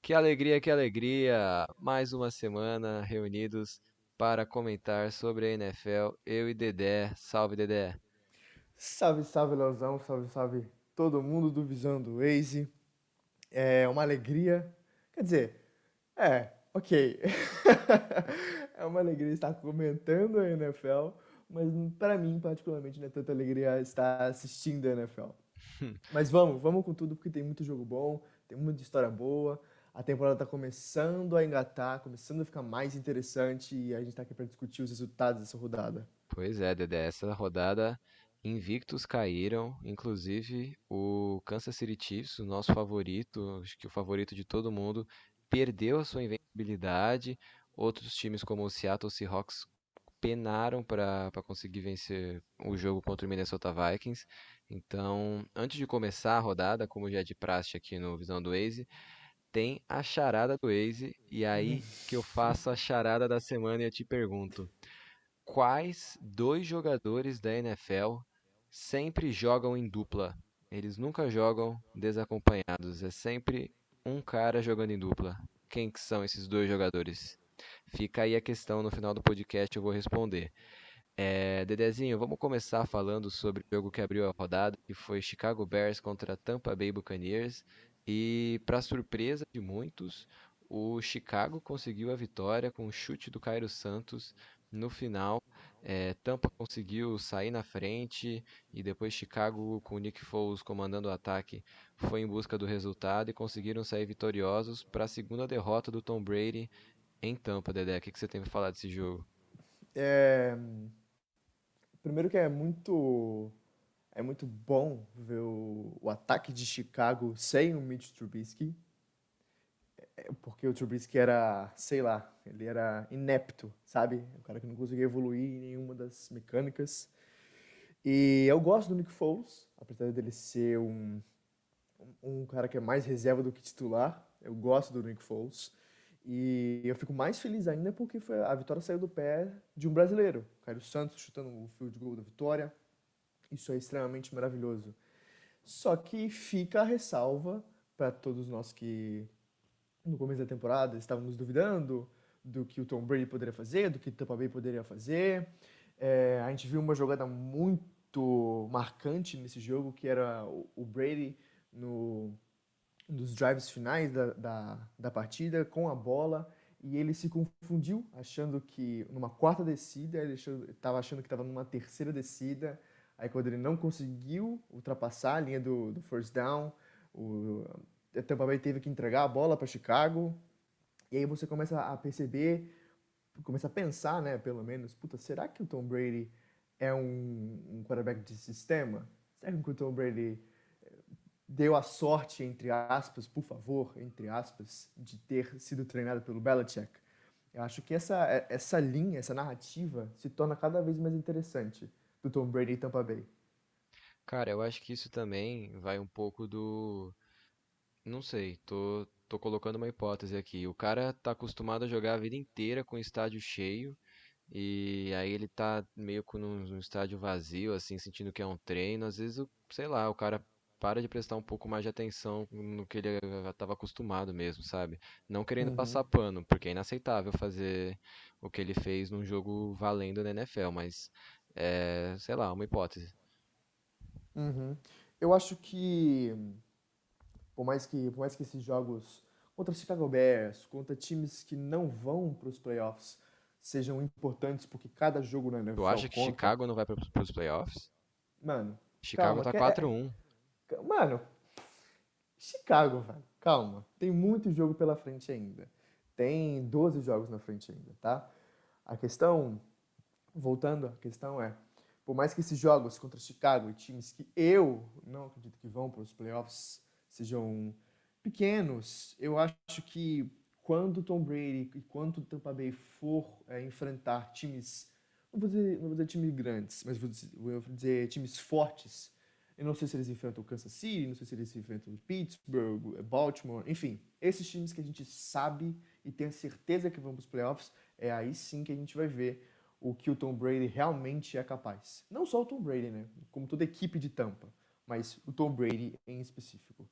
Que alegria! Mais uma semana reunidos para comentar sobre a NFL. Eu e Dedé. Salve, Dedé. Salve, salve, Leozão, salve, salve todo mundo do Visão do Waze. É uma alegria. Quer dizer, ok. É uma alegria estar comentando a NFL, mas para mim, particularmente, não é tanta alegria estar assistindo a NFL. Mas vamos com tudo, porque tem muito jogo bom, tem muita história boa. A temporada está começando a engatar, começando a ficar mais interessante e a gente está aqui para discutir os resultados dessa rodada. Pois é, Dedé. Essa rodada invictos caíram, inclusive o Kansas City Chiefs, o nosso favorito, acho que o favorito de todo mundo, perdeu a sua invencibilidade. Outros times como o Seattle Seahawks penaram para conseguir vencer o jogo contra o Minnesota Vikings. Então, antes de começar a rodada, como já é de praxe aqui no Visão do Waze, tem a charada do Waze, e aí que eu faço a charada da semana e eu te pergunto: quais dois jogadores da NFL sempre jogam em dupla? Eles nunca jogam desacompanhados, é sempre um cara jogando em dupla. Quem que são esses dois jogadores? Fica aí a questão, no final do podcast eu vou responder. Dedezinho, vamos começar falando sobre o jogo que abriu a rodada, que foi Chicago Bears contra Tampa Bay Buccaneers. E, para surpresa de muitos, o Chicago conseguiu a vitória com o chute do Cairo Santos no final. Tampa conseguiu sair na frente e depois Chicago, com o Nick Foles comandando o ataque, foi em busca do resultado e conseguiram sair vitoriosos para a segunda derrota do Tom Brady em Tampa. Dedé, o que você tem para falar desse jogo? É, primeiro que é muito bom ver o ataque de Chicago sem o Mitch Trubisky, porque o Trubisky era, sei lá, ele era inepto, sabe? Um cara que não conseguia evoluir em nenhuma das mecânicas. E eu gosto do Nick Foles, apesar dele ser um cara que é mais reserva do que titular. Eu gosto do Nick Foles. E eu fico mais feliz ainda porque a vitória saiu do pé de um brasileiro, Caio Santos chutando o field goal da vitória. Isso é extremamente maravilhoso. Só que fica a ressalva para todos nós que no começo da temporada estávamos duvidando do que o Tom Brady poderia fazer, do que o Tampa Bay poderia fazer. A gente viu uma jogada muito marcante nesse jogo, que era o Brady no, nos drives finais da partida com a bola e ele se confundiu, achando que numa quarta descida, ele estava achando que estava numa terceira descida. Aí quando ele não conseguiu ultrapassar a linha do first down, o Tampa Bay teve que entregar a bola para Chicago. E aí você começa a perceber, começa a pensar, né, pelo menos, puta, será que o Tom Brady é um quarterback de sistema? Será que o Tom Brady deu a sorte, entre aspas, por favor, entre aspas, de ter sido treinado pelo Belichick? Eu acho que essa linha, essa narrativa se torna cada vez mais interessante do Tom Brady e Tampa Bay. Cara, eu acho que isso também vai um pouco do. Não sei, tô colocando uma hipótese aqui. O cara tá acostumado a jogar a vida inteira com o estádio cheio, e aí ele tá meio com um estádio vazio, assim, sentindo que é um treino. Às vezes, sei lá, o cara para de prestar um pouco mais de atenção no que ele estava acostumado mesmo, sabe? Não querendo Uhum, passar pano, porque é inaceitável fazer o que ele fez num jogo valendo na NFL, mas sei lá, uma hipótese. uhum. Eu acho que por mais que esses jogos contra Chicago Bears, contra times que não vão para os playoffs, sejam importantes porque cada jogo na Tu NFL acha que conta, Chicago não vai para os playoffs? mano, Chicago calma, tá 4-1. mano, Chicago, velho, calma, tem muito jogo pela frente ainda. Tem 12 jogos na frente ainda, tá? A questão, voltando, a questão é, por mais que esses jogos contra Chicago e times que eu não acredito que vão para os playoffs sejam pequenos, eu acho que quando Tom Brady e quando o Tampa Bay for enfrentar times, não vou dizer times grandes, mas vou dizer times fortes, eu não sei se eles enfrentam o Kansas City, não sei se eles enfrentam o Pittsburgh, Baltimore, enfim, esses times que a gente sabe e tem certeza que vão para os playoffs, é aí sim que a gente vai ver o que o Tom Brady realmente é capaz. Não só o Tom Brady, né? Como toda a equipe de Tampa, mas o Tom Brady em específico.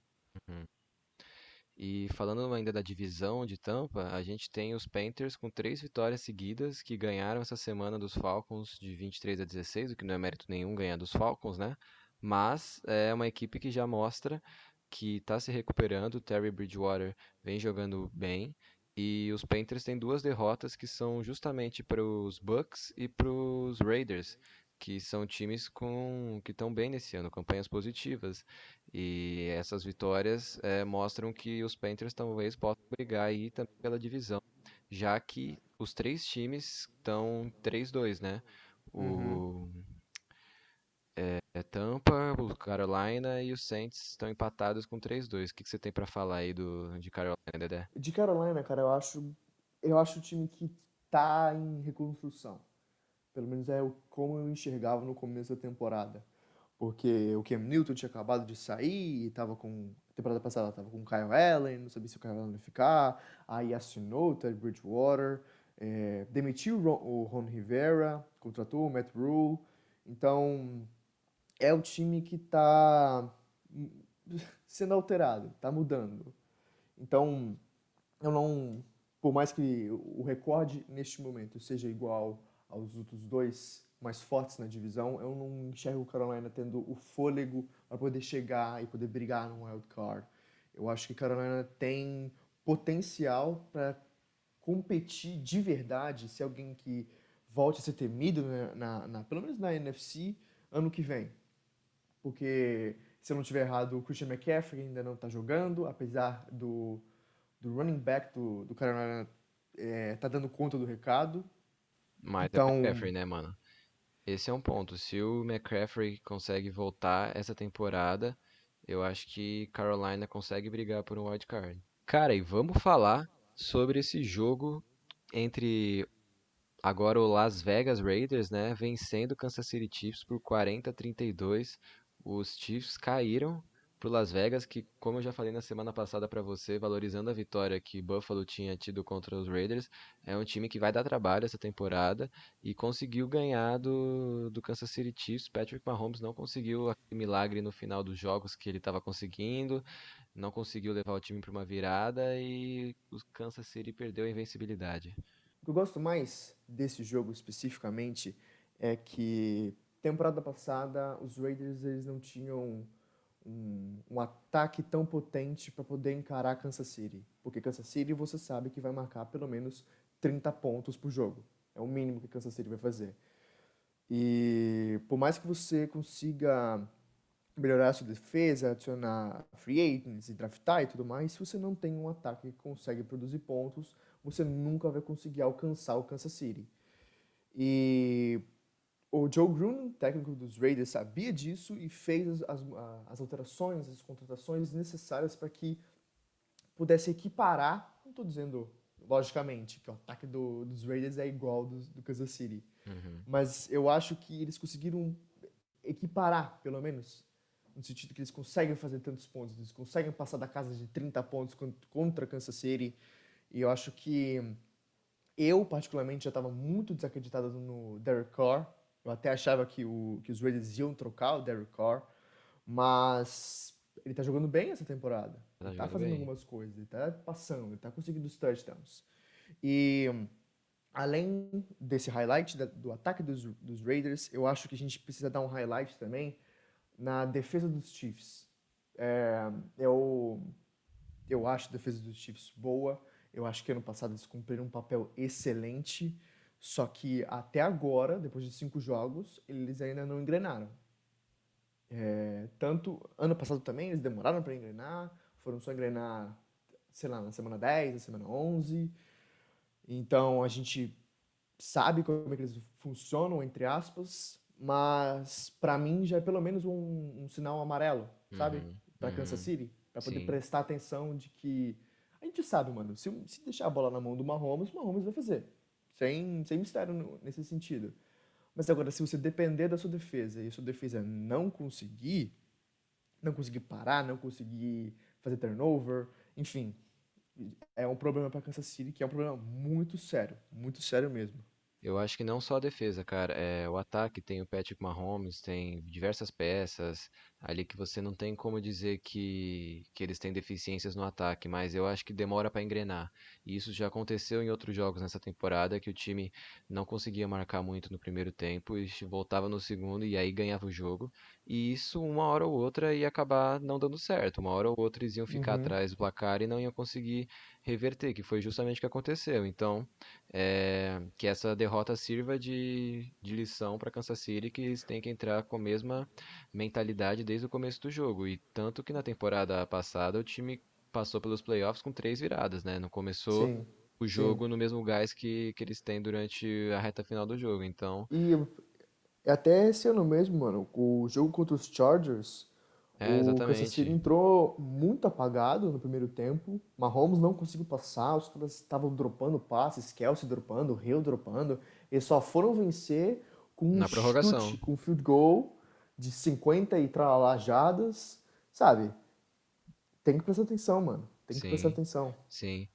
E falando ainda da divisão de Tampa, a gente tem os Panthers com 3 vitórias seguidas que ganharam essa semana dos Falcons de 23-16, o que não é mérito nenhum ganhar dos Falcons, né? Mas é uma equipe que já mostra que está se recuperando. O Terry Bridgewater vem jogando bem. E os Panthers têm 2 derrotas que são justamente para os Bucks e para os Raiders, que são times que estão bem nesse ano, campanhas positivas. E essas vitórias mostram que os Panthers talvez possam brigar aí também pela divisão, já que os 3 times estão 3-2, né? Uhum. O Tampa, o Carolina e os Saints estão empatados com 3-2. O que você tem pra falar aí de Carolina, Dedé? De Carolina, cara, eu acho o time que tá em reconstrução. Pelo menos é como eu enxergava no começo da temporada. Porque o Cam Newton tinha acabado de sair e tava com. Temporada passada tava com o Kyle Allen, não sabia se o Kyle Allen ia ficar. Aí assinou o Ted Bridgewater, demitiu o Ron Rivera, contratou o Matt Rule. Então, é o time que tá sendo alterado, tá mudando. Então, eu não. Por mais que o recorde neste momento seja igual aos outros dois mais fortes na divisão, eu não enxergo o Carolina tendo o fôlego para poder chegar e poder brigar no wild card. Eu acho que Carolina tem potencial para competir de verdade, ser alguém que volte a ser temido pelo menos na NFC ano que vem. Porque, se eu não estiver errado, o Christian McCaffrey ainda não está jogando, apesar do running back do Carolina tá dando conta do recado. Mas é o Então, McCaffrey, né, mano? Esse é um ponto. Se o McCaffrey consegue voltar essa temporada, eu acho que Carolina consegue brigar por um wild card. Cara, e vamos falar sobre esse jogo entre agora o Las Vegas Raiders, né, vencendo o Kansas City Chiefs por 40-32. Os Chiefs caíram pro Las Vegas, que, como eu já falei na semana passada pra você, valorizando a vitória que Buffalo tinha tido contra os Raiders, é um time que vai dar trabalho essa temporada e conseguiu ganhar do Kansas City Chiefs. Patrick Mahomes não conseguiu aquele milagre no final dos jogos que ele estava conseguindo, não conseguiu levar o time para uma virada e o Kansas City perdeu a invencibilidade. o que eu gosto mais desse jogo especificamente é que temporada passada os Raiders eles não tinham um ataque tão potente para poder encarar Kansas City. Porque Kansas City você sabe que vai marcar pelo menos 30 pontos por jogo. É o mínimo que Kansas City vai fazer. E por mais que você consiga melhorar a sua defesa, adicionar free agents e draftar e tudo mais, se você não tem um ataque que consegue produzir pontos, você nunca vai conseguir alcançar o Kansas City. E o Joe Gruden, técnico dos Raiders, sabia disso e fez as alterações, as contratações necessárias para que pudesse equiparar. Não estou dizendo, logicamente, que o ataque dos Raiders é igual do Kansas City, Uhum. mas eu acho que eles conseguiram equiparar, pelo menos, no sentido que eles conseguem fazer tantos pontos, eles conseguem passar da casa de 30 pontos contra Kansas City, e eu acho que eu, particularmente, já estava muito desacreditado no Derek Carr, eu até achava que os Raiders iam trocar o Derek Carr, mas ele tá jogando bem essa temporada, ele Tá tá jogando fazendo bem. algumas coisas, ele tá passando, ele tá conseguindo os touchdowns. E além desse highlight do ataque dos Raiders, eu acho que a gente precisa dar um highlight também na defesa dos Chiefs. É, eu, eu acho a defesa dos Chiefs boa. Eu acho que ano passado eles cumpriram um papel excelente. Só que até agora, depois de 5 jogos, eles ainda não engrenaram. Tanto ano passado também, eles demoraram para engrenar. Foram só engrenar, sei lá, na semana 10, na semana 11. Então a gente sabe como é que eles funcionam, entre aspas, mas para mim já é pelo menos um sinal amarelo, sabe? Uhum, Para Kansas uhum. City, para poder Sim. prestar atenção de que a gente sabe, mano, se deixar a bola na mão do Mahomes, o Mahomes vai fazer. Sem mistério nesse sentido. Mas agora, se você depender da sua defesa e a sua defesa não conseguir parar, não conseguir fazer turnover, enfim, é um problema para Kansas City, que é um problema muito sério mesmo. Eu acho que não só a defesa, cara. O ataque tem o Patrick Mahomes, tem diversas peças, ali que você não tem como dizer que eles têm deficiências no ataque, mas eu acho que demora para engrenar. E isso já aconteceu em outros jogos nessa temporada, que o time não conseguia marcar muito no primeiro tempo e voltava no segundo e aí ganhava o jogo. E isso, uma hora ou outra, ia acabar não dando certo. Uma hora ou outra eles iam ficar Uhum. atrás do placar e não iam conseguir reverter, que foi justamente o que aconteceu. Então, que essa derrota sirva de lição para Kansas City, que eles têm que entrar com a mesma mentalidade desde o começo do jogo. E tanto que na temporada passada o time passou pelos playoffs com 3 viradas, né? Não começou Sim, o sim. jogo no mesmo gás que eles têm durante a reta final do jogo. Então, E até esse ano mesmo, mano, o jogo contra os Chargers, o Kansas City exatamente. entrou muito apagado no primeiro tempo. Mahomes não conseguiu passar, os caras estavam dropando passes, Kelsey dropando, Hill dropando. Eles só foram vencer com um Na chute, prorrogação. com um field goal de 50 e tralalá jardas, sabe? Tem que prestar atenção, mano. Tem que prestar Sim, atenção. sim.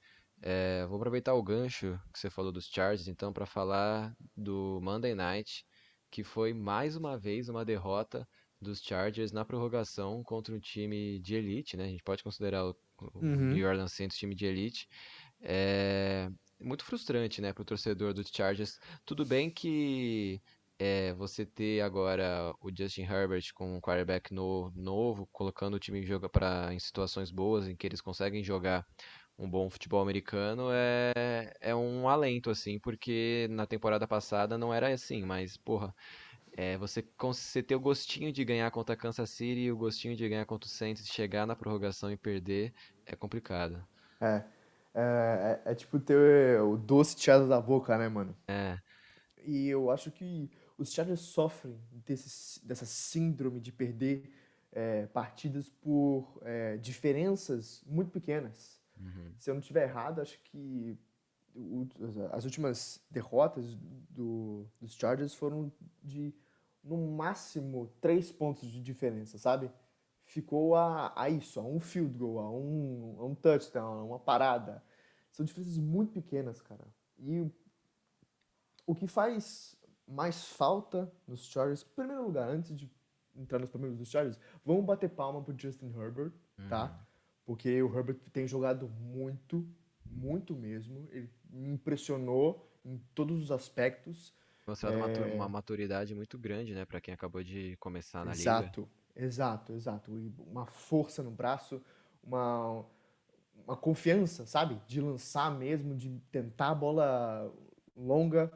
Vou aproveitar o gancho que você falou dos Chargers, então, para falar do Monday Night, que foi mais uma vez uma derrota dos Chargers na prorrogação contra um time de elite, né? A gente pode considerar o Uhum. New Orleans Saints time de elite. É muito frustrante, né, para o torcedor dos Chargers. Tudo bem que você ter agora o Justin Herbert com um quarterback novo, colocando o time em situações boas, em que eles conseguem jogar um bom futebol americano, é um alento, assim, porque na temporada passada não era assim, mas, porra, você ter o gostinho de ganhar contra a Kansas City e o gostinho de ganhar contra o Saints, chegar na prorrogação e perder, é complicado. É, é tipo ter o doce tirado da boca, né, mano? É. E eu acho que os Chargers sofrem dessa síndrome de perder partidas por diferenças muito pequenas. Uhum. Se eu não estiver errado, acho que as últimas derrotas dos Chargers foram de, no máximo, 3 pontos de diferença, sabe? Ficou a isso, a um field goal, a um touchdown, a uma parada. São diferenças muito pequenas, cara. E o que faz mais falta nos Chargers, em primeiro lugar, antes de entrar nos problemas dos Chargers, vamos bater palma pro Justin Herbert, tá? Uhum. Porque o Herbert tem jogado muito, muito mesmo. Ele me impressionou em todos os aspectos. Mostrado uma É, maturidade muito grande, né, pra quem acabou de começar na liga. exato, exato, exato. E uma força no braço, uma, uma confiança, sabe? De lançar mesmo, de tentar a bola longa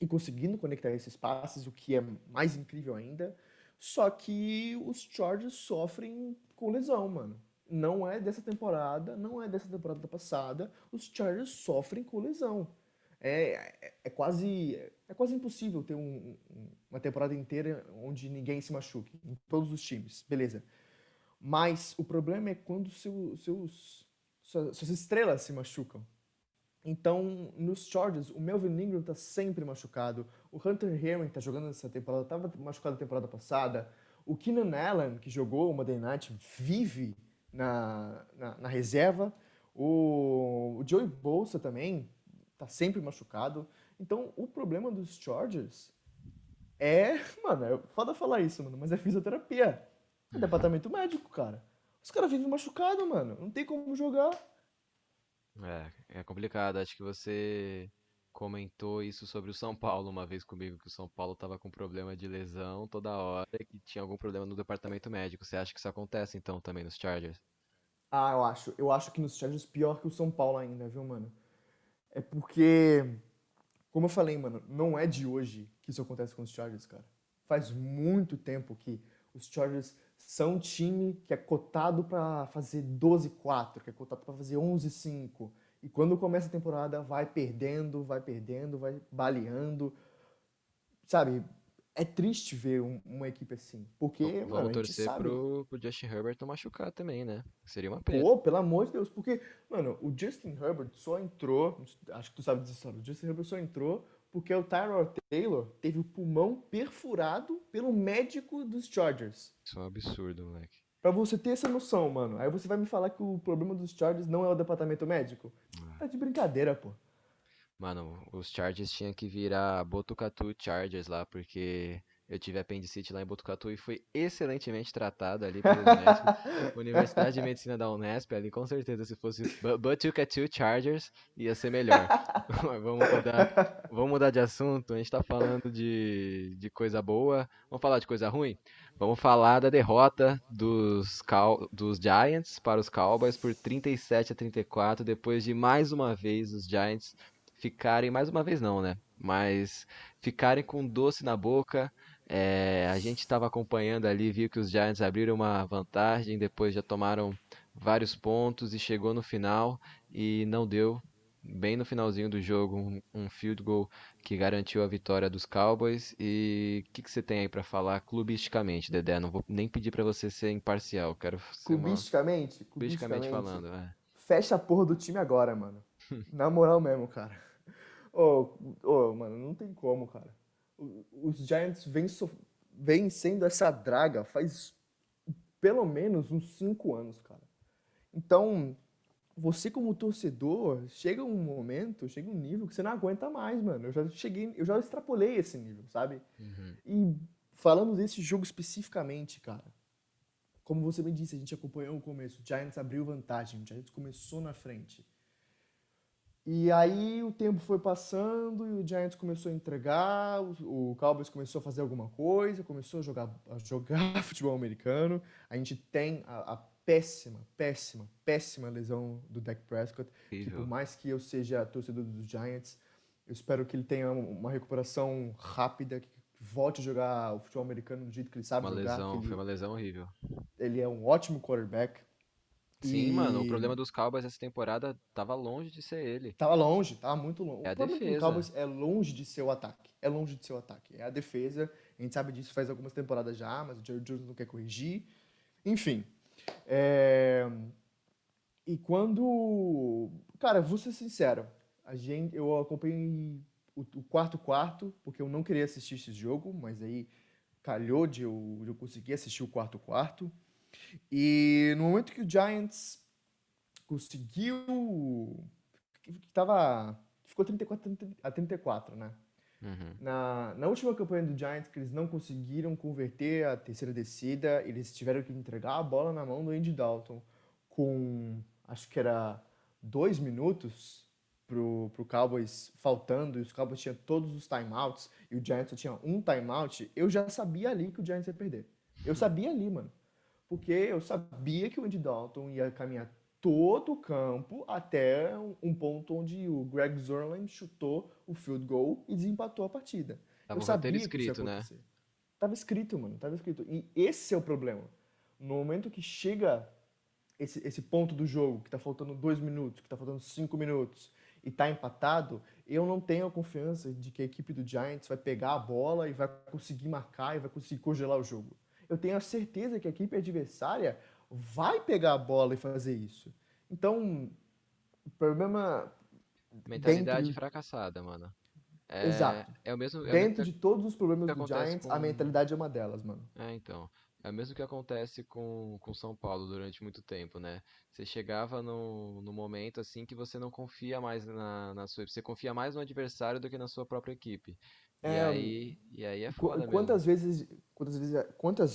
e conseguindo conectar esses passes, o que é mais incrível ainda. Só que os Chargers sofrem com lesão, mano. Não é dessa temporada, não é dessa temporada passada. Os Chargers sofrem com lesão. É quase impossível ter uma temporada inteira onde ninguém se machuque, em todos os times, beleza. Mas o problema é quando suas estrelas se machucam. Então, nos Chargers, o Melvin Ingram tá sempre machucado. O Hunter Henry tá jogando nessa temporada, tava machucado na temporada passada. O Keenan Allen, que jogou o Monday Night, vive na reserva. O Joey Bosa também tá sempre machucado. Então, o problema dos Chargers é, mano, é foda falar isso, mano, mas é fisioterapia. É departamento médico, cara. Os caras vivem machucado, mano. Não tem como jogar. É complicado. Acho que você comentou isso sobre o São Paulo uma vez comigo, que o São Paulo tava com problema de lesão toda hora e que tinha algum problema no departamento médico. Você acha que isso acontece então também nos Chargers? Ah, eu acho. Eu acho que nos Chargers pior que o São Paulo ainda, viu, mano? É porque, como eu falei, mano, não é de hoje que isso acontece com os Chargers, cara. Faz muito tempo que os Chargers são um time que é cotado pra fazer 12-4, que é cotado pra fazer 11-5. E quando começa a temporada, vai perdendo, vai baleando. Sabe? É triste ver uma equipe assim. Porque, mano, Vamos a gente torcer sabe. pro Justin Herbert não machucar também, né? Seria uma pena. Pô, pelo amor de Deus, porque, mano, o Justin Herbert só entrou, acho que tu sabe dessa história, o Justin Herbert só entrou porque o Tyrod Taylor teve o pulmão perfurado pelo médico dos Chargers. Isso é um absurdo, moleque. Pra você ter essa noção, mano. Aí você vai me falar que o problema dos Chargers não é o departamento médico? Tá de brincadeira, pô. Mano, os Chargers tinham que virar Botucatu Chargers lá, porque Eu tive apendicite lá em Botucatu e fui excelentemente tratado ali pelos médicos. Universidade de Medicina da Unesp, ali com certeza, se fosse Butucatu Chargers, ia ser melhor. Mas vamos mudar de assunto. A gente tá falando de coisa boa. Vamos falar de coisa ruim? Vamos falar da derrota dos Giants para os Cowboys por 37-34, depois de mais uma vez os Giants ficarem, mais uma vez não, né? Mas ficarem com doce na boca. A gente estava acompanhando ali, viu que os Giants abriram uma vantagem, depois já tomaram vários pontos e chegou no final e não deu. Bem no finalzinho do jogo, um field goal que garantiu a vitória dos Cowboys. E o que você tem aí para falar clubisticamente, Dedé? Não vou nem pedir para você ser imparcial, quero ser uma Clubisticamente, clubisticamente clubisticamente, falando. fecha a porra do time agora, mano. Na moral mesmo, cara. Ô, mano, não tem como, cara. Os Giants vêm sendo essa draga faz pelo menos uns 5 anos, cara. Então, você como torcedor, chega um momento, chega um nível que você não aguenta mais, mano. Eu já extrapolei esse nível, sabe? Uhum. E falando desse jogo especificamente, cara, como você me disse, a gente acompanhou o começo, o Giants abriu vantagem, o Giants começou na frente. E aí o tempo foi passando e o Giants começou a entregar, o Cowboys começou a fazer alguma coisa, começou a jogar futebol americano. A gente tem a péssima, péssima, péssima lesão do Dak Prescott, que por Horrível. mais que eu seja torcedor dos Giants, eu espero que ele tenha uma recuperação rápida, que volte a jogar o futebol americano do jeito que ele sabe jogar, que Foi uma lesão horrível. ele é um ótimo quarterback. Sim, mano, o E problema dos Cowboys essa temporada tava longe de ser ele. tava longe, tava muito longe. É O a problema do defesa. Cowboys é longe de ser o ataque. É longe de ser o ataque. É a defesa. A gente sabe disso faz algumas temporadas já, mas o Jerry Jones não quer corrigir. Enfim. é, E quando. Cara, vou ser sincero. Eu acompanhei o quarto quarto, porque eu não queria assistir esse jogo, mas aí calhou de eu conseguir assistir o quarto quarto. E no momento que o Giants conseguiu. Que tava. Ficou 34 a 34, né? Uhum. Na última campanha do Giants, que eles não conseguiram converter a terceira descida, eles tiveram que entregar a bola na mão do Andy Dalton com, acho que era 2 minutos pro Cowboys faltando, e os Cowboys tinham todos os timeouts, e o Giants só tinha um timeout, eu já sabia ali que o Giants ia perder. Eu sabia ali, mano. Porque eu sabia que o Andy Dalton ia caminhar todo o campo até um ponto onde o Greg Zerline chutou o field goal e desempatou a partida. Eu Tava o roteiro sabia que isso ia escrito, né? acontecer. Tava escrito, mano, tava escrito. E esse é o problema. No momento que chega esse ponto do jogo, que tá faltando 2 minutos, que tá faltando 5 minutos, e tá empatado, eu não tenho a confiança de que a equipe do Giants vai pegar a bola e vai conseguir marcar e vai conseguir congelar o jogo. Eu tenho a certeza que a equipe adversária vai pegar a bola e fazer isso. Então, o problema Mentalidade dentro. fracassada, mano. Exato. É o mesmo Dentro de todos os problemas que do acontece Giants, a com. mentalidade é uma delas, mano. Então. É o mesmo que acontece com São Paulo durante muito tempo, né? Você chegava no momento assim que você não confia mais na sua. Você confia mais no adversário do que na sua própria equipe. É, E aí é foda mesmo. quantas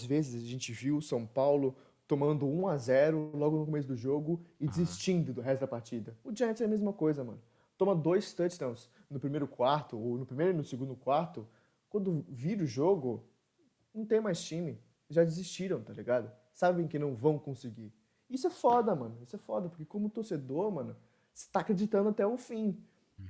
vezes a gente viu o São Paulo tomando 1-0 logo no começo do jogo e Aham. desistindo do resto da partida? O Giants é a mesma coisa, mano. Toma 2 touchdowns no primeiro quarto, ou no primeiro e no segundo quarto. Quando vira o jogo, não tem mais time. Já desistiram, tá ligado? Sabem que não vão conseguir. Isso é foda, mano. Isso é foda, porque como torcedor, mano, você tá acreditando até o fim.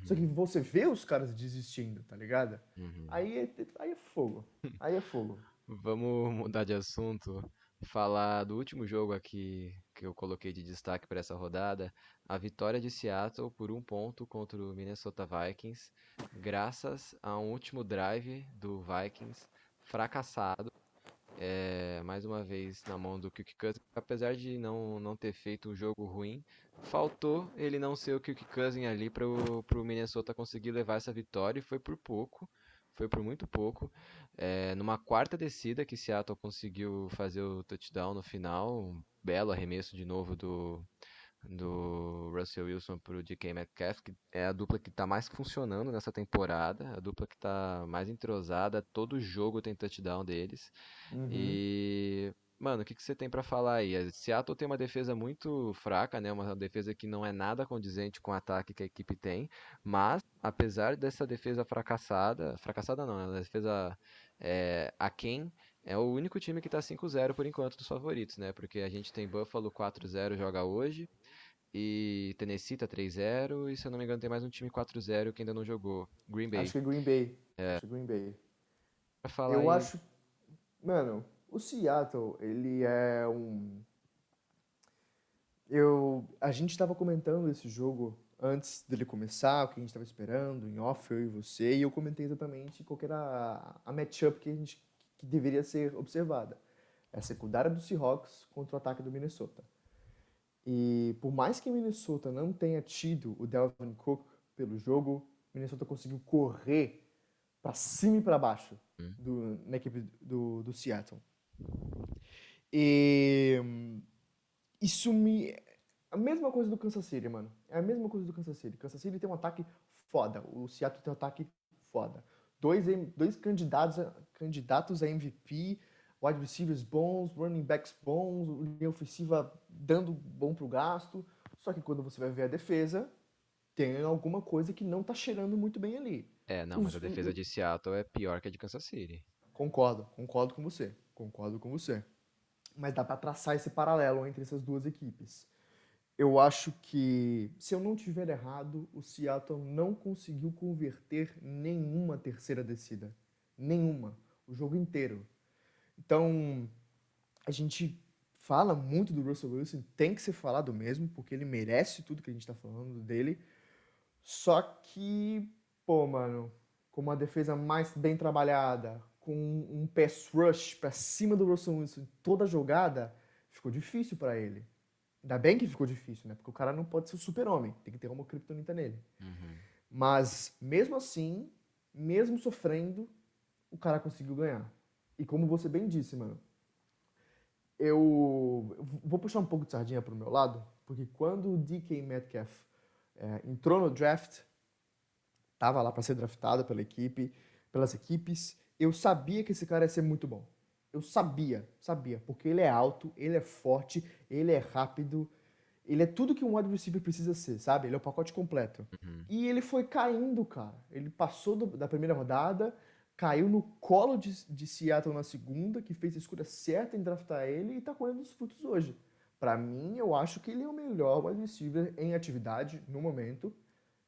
Só que Uhum. você vê os caras desistindo, tá ligado? Uhum. Aí é fogo. Aí é fogo. Vamos mudar de assunto, falar do último jogo aqui que eu coloquei de destaque para essa rodada, a vitória de Seattle por 1 ponto contra o Minnesota Vikings, graças a um último drive do Vikings fracassado, mais uma vez na mão do Kirk Cousins, apesar de não ter feito um jogo ruim, faltou ele não ser o Kirk Cousins ali para o Minnesota conseguir levar essa vitória e foi por pouco, foi por muito pouco. Numa quarta descida que Seattle conseguiu fazer o touchdown no final, um belo arremesso de novo do Russell Wilson pro DK Metcalf, que é a dupla que tá mais funcionando nessa temporada, a dupla que tá mais entrosada, todo jogo tem touchdown deles. Uhum. E, mano, o que que você tem pra falar aí? A Seattle tem uma defesa muito fraca, né? Uma defesa que não é nada condizente com o ataque que a equipe tem, mas apesar dessa defesa fracassada, fracassada não, né? Uma defesa aquém, é o único time que tá 5-0 por enquanto dos favoritos, né? Porque a gente tem Buffalo 4-0 joga hoje, e Tennessee tá 3-0, e se eu não me engano tem mais um time 4-0 que ainda não jogou, Green Acho Bay. que é Green Bay. Acho que é Green Bay. Pra falar Eu aí, acho, mano, o Seattle, ele é um. A gente estava comentando esse jogo antes dele começar, o que a gente estava esperando, em off, eu e você, e eu comentei exatamente qual que era a matchup que deveria ser observada. É a secundária do Seahawks contra o ataque do Minnesota. E por mais que Minnesota não tenha tido o Dalvin Cook pelo jogo, Minnesota conseguiu correr para cima e para baixo na equipe do Seattle. E isso me. A mesma coisa do Kansas City, mano. É a mesma coisa do Kansas City. Kansas City tem um ataque foda. O Seattle tem um ataque foda. Dois candidatos a MVP, wide receivers bons, running backs bons, linha ofensiva dando bom pro gasto. Só que quando você vai ver a defesa, tem alguma coisa que não tá cheirando muito bem ali. não, mas a defesa de Seattle é pior que a de Kansas City. Concordo com você. Concordo com você. Mas dá pra traçar esse paralelo entre essas duas equipes. Eu acho que, se eu não tiver errado, o Seattle não conseguiu converter nenhuma terceira descida. Nenhuma. O jogo inteiro. Então, a gente fala muito do Russell Wilson, tem que ser falado mesmo, porque ele merece tudo que a gente tá falando dele. Só que, pô, mano, com uma defesa mais bem trabalhada, com um pass rush pra cima do Russell Wilson em toda a jogada, ficou difícil pra ele. Ainda bem que ficou difícil, né? Porque o cara não pode ser o super-homem, tem que ter uma criptonita nele. Uhum. Mas, mesmo assim, mesmo sofrendo, o cara conseguiu ganhar. E como você bem disse, mano, eu vou puxar um pouco de sardinha pro meu lado, porque quando o DK Metcalf entrou no draft, tava lá para ser draftado pelas equipes, eu sabia que esse cara ia ser muito bom. Eu sabia, porque ele é alto, ele é forte, ele é rápido, ele é tudo que um wide receiver precisa ser, sabe? Ele é o pacote completo. Uhum. E ele foi caindo, cara. Ele passou da primeira rodada, caiu no colo de Seattle na segunda, que fez a escolha certa em draftar ele e tá colhendo os frutos hoje. Pra mim, eu acho que ele é o melhor wide receiver em atividade no momento,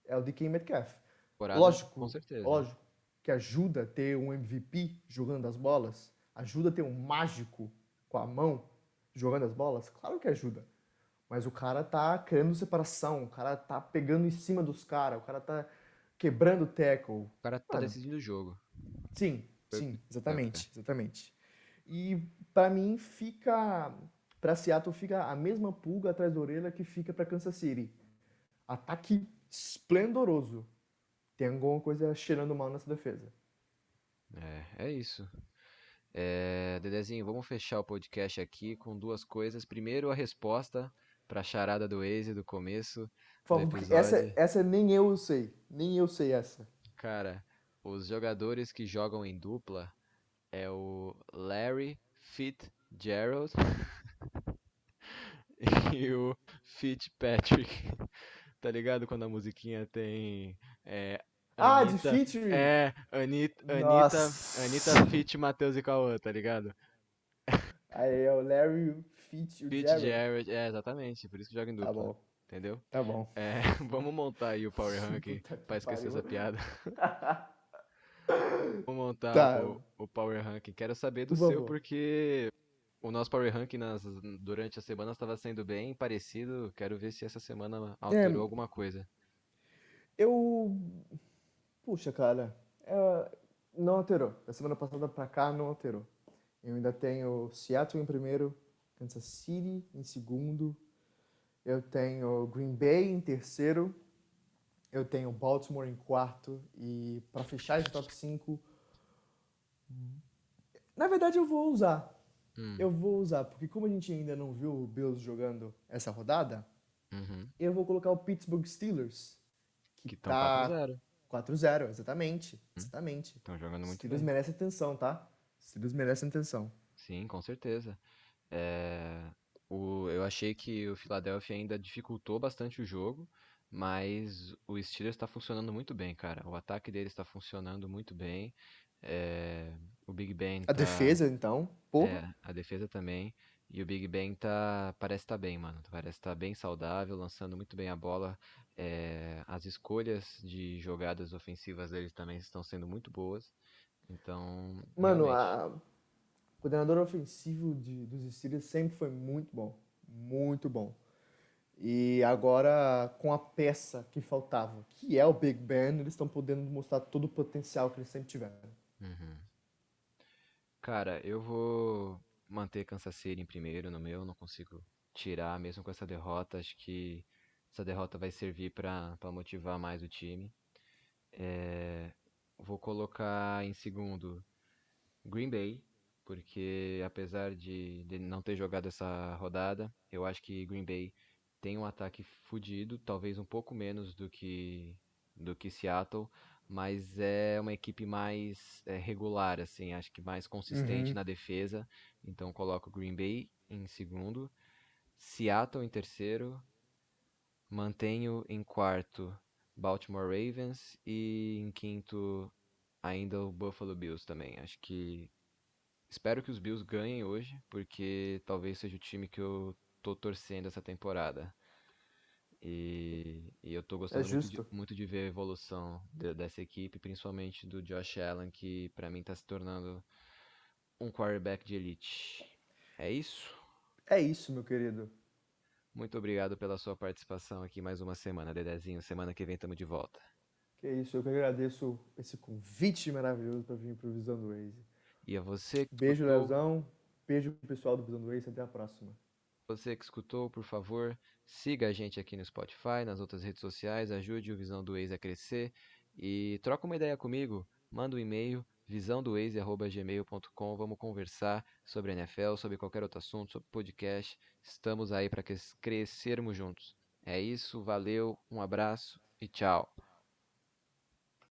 é o DK Metcalf. Temporada, com Lógico, certeza. lógico que ajuda a ter um MVP jogando as bolas, ajuda a ter um mágico com a mão jogando as bolas, claro que ajuda. Mas o cara tá criando separação, o cara tá pegando em cima dos caras, o cara tá quebrando o tackle. O cara tá Mano, decidindo o jogo. sim, É. exatamente. E pra mim fica, pra Seattle fica a mesma pulga atrás da orelha que fica pra Kansas City. Ataque esplendoroso. Tem alguma coisa cheirando mal nessa defesa. É isso. Dedezinho, vamos fechar o podcast aqui com duas coisas. Primeiro, a resposta pra charada do Waze do começo Por do favor, porque essa, episódio. essa nem eu sei. Nem eu sei essa. Cara, os jogadores que jogam em dupla é o Larry Fitzgerald e o Fitzpatrick. Tá ligado quando a musiquinha tem Ah, de Anitta, featuring! Anitta Nossa! Fit, Matheus e Cauã, tá ligado? Aí é o Larry Fitch e o Jared. Fitzgerald, exatamente, por isso que joga em Tá dupla, bom, entendeu? tá bom. Vamos montar aí o Power Ranking Puta que pra esquecer essa pariu. piada. Vamos montar Tá, o Power Ranking. Quero saber do por seu, favor. porque o nosso Power Ranking durante a semana estava sendo bem parecido. Quero ver se essa semana É, alterou alguma coisa. eu. Puxa, cara. Não alterou. Da semana passada pra cá não alterou. Eu ainda tenho Seattle em primeiro, Kansas City em segundo, eu tenho Green Bay em terceiro, eu tenho Baltimore em quarto e para fechar esse top 5, na verdade eu vou usar. Hum, Eu vou usar, porque como a gente ainda não viu o Bills jogando essa rodada, Uhum. Eu vou colocar o Pittsburgh Steelers, que Que estão 4 a tá 0. 4-0, exatamente, Uhum. exatamente. Estão jogando muito Steelers bem. merece atenção, tá? Steelers merece atenção. Sim, com certeza. É, eu achei que o Philadelphia ainda dificultou bastante o jogo, mas o Steelers está funcionando muito bem, cara. O ataque deles está funcionando muito bem. É, o Big Ben A tá. defesa, então, porra. A defesa também. E o Big Ben parece estar bem, mano. Parece estar bem saudável, lançando muito bem a bola. As escolhas de jogadas ofensivas dele também estão sendo muito boas. Então, Mano, realmente. o coordenador ofensivo dos Steelers sempre foi muito bom. Muito bom. E agora, com a peça que faltava, que é o Big Ben, eles estão podendo mostrar todo o potencial que eles sempre tiveram. Uhum. Cara, eu vou manter Kansas City em primeiro no meu, não consigo tirar, mesmo com essa derrota. Acho que essa derrota vai servir para motivar mais o time. É, vou colocar em segundo Green Bay, porque apesar de não ter jogado essa rodada, eu acho que Green Bay tem um ataque fodido, talvez um pouco menos do que Seattle, mas é uma equipe mais regular, assim, acho que mais consistente Uhum. na defesa. Então coloco Green Bay em segundo, Seattle em terceiro, mantenho em quarto Baltimore Ravens e em quinto ainda o Buffalo Bills também. Acho que espero que os Bills ganhem hoje, porque talvez seja o time que eu tô torcendo essa temporada. E eu tô É gostando justo. muito de ver a evolução dessa equipe, principalmente do Josh Allen, que pra mim tá se tornando um quarterback de elite. É isso? É isso, meu querido. Muito obrigado pela sua participação aqui mais uma semana, Dedezinho. Semana que vem estamos de volta. Que é isso, eu que agradeço esse convite maravilhoso para vir pro Visão do Waze. E a você que Beijo, escutou, Leozão. Beijo pro pessoal do Visão do Waze. Até a próxima. por favor, siga a gente aqui no Spotify, nas outras redes sociais, ajude o Visão do Ex a crescer e troca uma ideia comigo. Manda um e-mail, visãodoex@gmail.com. Vamos conversar sobre NFL, sobre qualquer outro assunto, sobre podcast. Estamos aí para crescermos juntos. É isso, valeu, um abraço e tchau.